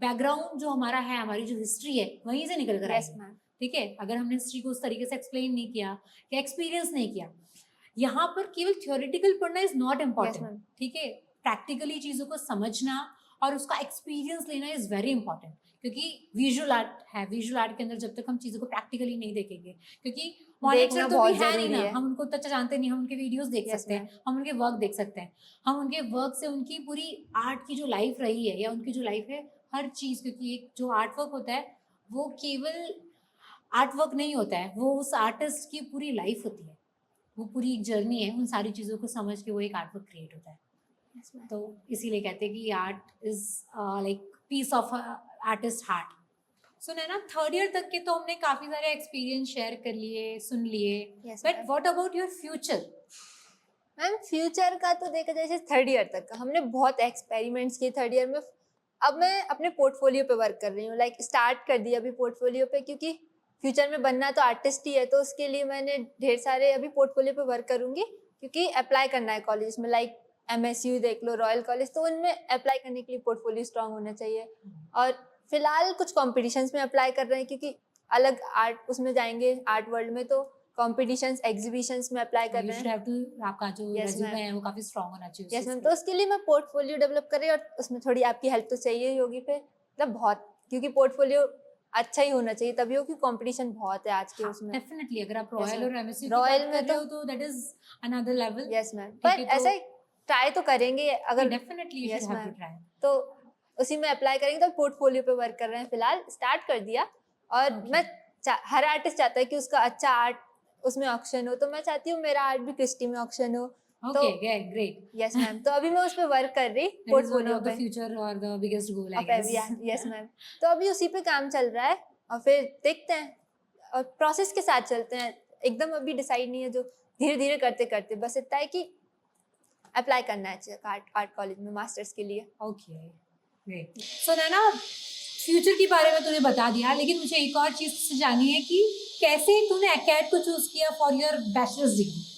बैकग्राउंड जो हमारा है, हमारी जो हिस्ट्री है, वहीं से निकल कर Yes, आई है, ma'am. ठीक है। अगर हमने हिस्ट्री को उस तरीके से एक्सप्लेन नहीं किया या एक्सपीरियंस नहीं किया, यहाँ पर केवल थ्योरेटिकल पढ़ना is not Yes, important, ma'am. ठीक है। प्रैक्टिकली चीजों को समझना और उसका एक्सपीरियंस लेना इज वेरी इंपॉर्टेंट, क्योंकि विजुअल आर्ट है, विजुअल आर्ट के अंदर जब तक हम चीजों को प्रैक्टिकली नहीं देखेंगे, क्योंकि मॉनिटर देखना तो बहुत भी है नहीं जरूरी ना, है। हम उनको तो अच्छा जानते नहीं, हम उनके वीडियोस देख Yes, सकते हैं, ma'am. हम उनके वर्क देख सकते हैं, हम उनके वर्क से उनकी पूरी आर्ट की जो लाइफ रही है या उनकी जो लाइफ है, हर चीज, क्योंकि एक जो आर्ट वर्क होता है वो केवल आर्ट वर्क नहीं होता है, वो उस आर्टिस्ट की पूरी लाइफ होती है, वो पूरी एक जर्नी है। उन सारी चीज़ों को समझ के वो एक आर्ट वर्क क्रिएट होता है। Yes, ma'am. तो इसीलिए कहते हैं कि art is like piece of artist heart. So Naina, third year तक के तो हमने काफी सारे एक्सपीरियंस शेयर कर लिए, सुन लिए, Yes, but ma'am. What about your future? Ma'am future का तो देखा जाए, जैसे थर्ड ईयर तक का हमने बहुत एक्सपेरिमेंट्स किए थर्ड ईयर में। अब मैं अपने पोर्टफोलियो पे वर्क कर रही हूँ, लाइक स्टार्ट कर दिया अभी पोर्टफोलियो पे, क्योंकि फ्यूचर में बनना तो आर्टिस्ट ही है, तो उसके लिए मैंने ढेर सारे अभी पोर्टफोलियो पे वर्क करूँगी, क्योंकि अप्लाई करना है कॉलेज में, लाइक MSU देख लो, रॉयल कॉलेज, तो उनमें अप्लाई करने के लिए पोर्टफोलियो स्ट्रांग होना चाहिए। और फिलहाल कुछ कॉम्पिटिशन्स में अप्लाई कर रहे हैं, क्योंकि अलग आर्ट उसमें जाएंगे, आर्ट वर्ल्ड में, तो कॉम्पिटिशन्स एग्जीबिशंस में अप्लाई कर यू रहे शुड हैं। हैव टू, आपका जो Yes, रेज्यूमे ma'am. है वो काफी स्ट्रांग होना चाहिए यस मैम, तो उसके लिए मैं पोर्टफोलियो डेवलप कर रही हूँ, और उसमें थोड़ी आपकी हेल्प तो चाहिए ही होगी फिर, मतलब बहुत, क्योंकि पोर्टफोलियो अच्छा ही होना चाहिए, तभी हो कि कंपटीशन बहुत है आज के उसमें। डेफिनेटली अगर आप Yes, रॉयल ma'am. और एमएसयू की Royal बात में कर रहे तो- हो तो that is another level. Yes ma'am, ठीक पर है, तो- ऐसा ट्राई तो करेंगे अगर। Definitely you Yes, should have to ma'am. Try. तो उसी में अप्लाई करेंगे, तो पोर्टफोलियो पे वर्क कर रहे हैं फिलहाल, स्टार्ट कर दिया। और Okay. मैं हर आर्टिस्ट चाहता है कि उसका अच्छा आर्ट उसमें ऑक्शन हो, तो मैं चाहती हूँ मेरा आर्ट भी क्रिस्टी में ऑक्शन हो। Okay, great. यस मैम, तो अभी मैं उस पे वर्क कर रही that is one portfolio of the पे। फ्यूचर और the biggest goal I of guess. Every, yes ma'am, तो अभी उसी पे काम चल रहा है, और फिर देखते हैं, और प्रोसेस के साथ चलते हैं, एकदम अभी डिसाइड नहीं है, जो धीरे धीरे करते करते, बस इतना है कि अप्लाई करना है आर्ट कॉलेज में मास्टर्स के लिए। Okay, great. So Naina, future के बारे में तूने बता दिया, लेकिन मुझे एक और चीज से जाननी है कि कैसे तूने एकेड को चूज किया फॉर योर बैचलर्स डिग्री?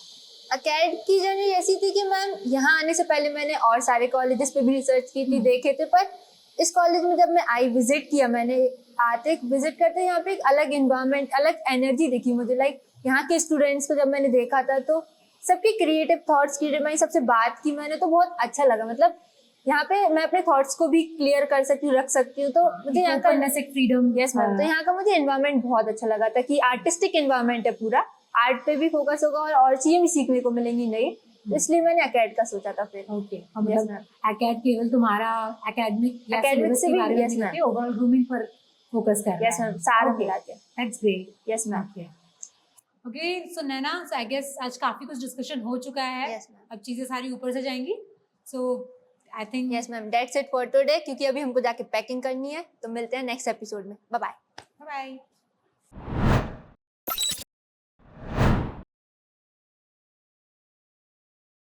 अकेड की जर्नी ऐसी थी कि मैम यहाँ आने से पहले मैंने और सारे कॉलेजेस पे भी रिसर्च की थी, देखे थे, पर इस कॉलेज में जब मैं आई, विजिट किया मैंने, आते विजिट करते यहाँ पे एक अलग इन्वायरमेंट, अलग एनर्जी दिखी मुझे, लाइक यहाँ के स्टूडेंट्स को जब मैंने देखा था, तो सबके क्रिएटिव थॉट्स की मैं सबसे बात की मैंने, तो बहुत अच्छा लगा, मतलब यहाँ पे मैं अपने थॉट्स को भी क्लियर कर सकती हूँ, रख सकती हूँ, तो मुझे यहाँ का ओपननेस, एक फ्रीडम। यस मैम, तो यहाँ का मुझे एनवायरनमेंट बहुत अच्छा लगा था, कि आर्टिस्टिक एनवायरनमेंट है पूरा, आर्ट पे भी फोकस होगा और चीजें भी सीखने को मिलेंगी नई, तो इसलिए मैंने अकेड का सोचा था फिर। ओके, Yes, मतलब ma'am. एकेड केवल तुम्हारा एकेडमिक या Academic सिलेबस से के भी, बारे में yes, नहीं ma'am. करते, ओवरऑल ग्रूमिंग पर फोकस कर रहा यस मैम, सारा मिला के। That's great. Yes ma'am. Okay okay, so Naina, I guess आज काफी कुछ डिस्कशन हो चुका है। Yes, ma'am. अब चीजें सारी ऊपर से जाएंगी, so I think yes ma'am, that's it for today, क्योंकि अभी हमको जाके पैकिंग करनी है, तो मिलते हैं नेक्स्ट एपिसोड में। Bye bye. बाय।